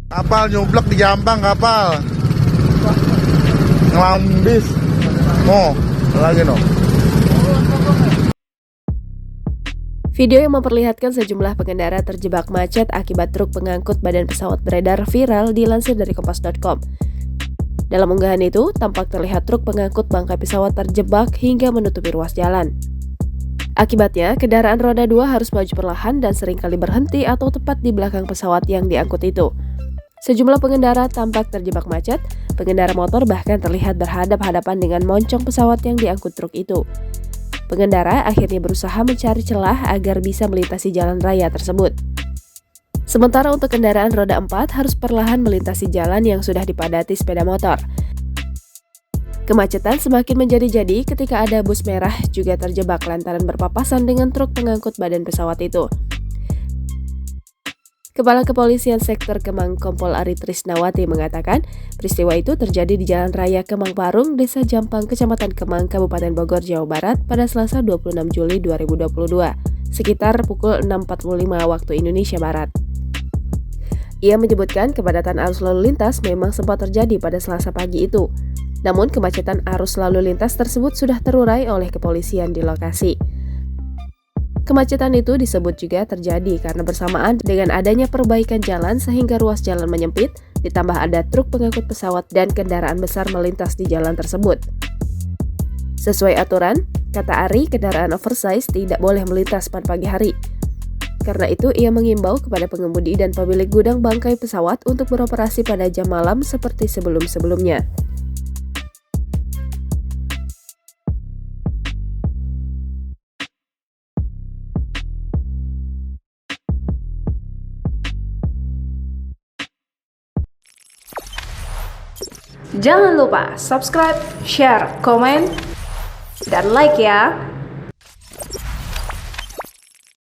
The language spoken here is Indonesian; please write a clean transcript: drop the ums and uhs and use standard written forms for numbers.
Kapal nyublek di Jampang, kapal ngelambis. Oh, lagi no. Video yang memperlihatkan sejumlah pengendara terjebak macet akibat truk pengangkut badan pesawat beredar viral dilansir dari kompas.com. Dalam unggahan itu, tampak terlihat truk pengangkut bangkai pesawat terjebak hingga menutupi ruas jalan. Akibatnya, kendaraan roda 2 harus maju perlahan dan seringkali berhenti atau tepat di belakang pesawat yang diangkut itu. Sejumlah pengendara tampak terjebak macet, pengendara motor bahkan terlihat berhadap-hadapan dengan moncong pesawat yang diangkut truk itu. Pengendara akhirnya berusaha mencari celah agar bisa melintasi jalan raya tersebut. Sementara untuk kendaraan roda 4 harus perlahan melintasi jalan yang sudah dipadati sepeda motor. Kemacetan semakin menjadi-jadi ketika ada bus merah juga terjebak lantaran berpapasan dengan truk pengangkut badan pesawat itu. Kepala Kepolisian Sektor Kemang Kompol Ari Trisnawati mengatakan, peristiwa itu terjadi di Jalan Raya Kemang Parung, Desa Jampang, Kecamatan Kemang, Kabupaten Bogor, Jawa Barat pada Selasa 26 Juli 2022, sekitar pukul 6.45 waktu Indonesia Barat. Ia menyebutkan kepadatan arus lalu lintas memang sempat terjadi pada Selasa pagi itu. Namun kemacetan arus lalu lintas tersebut sudah terurai oleh kepolisian di lokasi. Kemacetan itu disebut juga terjadi karena bersamaan dengan adanya perbaikan jalan sehingga ruas jalan menyempit, ditambah ada truk pengangkut pesawat dan kendaraan besar melintas di jalan tersebut. Sesuai aturan, kata Ari, kendaraan oversize tidak boleh melintas pada pagi hari. Karena itu, ia mengimbau kepada pengemudi dan pemilik gudang bangkai pesawat untuk beroperasi pada jam malam seperti sebelum-sebelumnya. Jangan lupa subscribe, share, komen, dan like ya.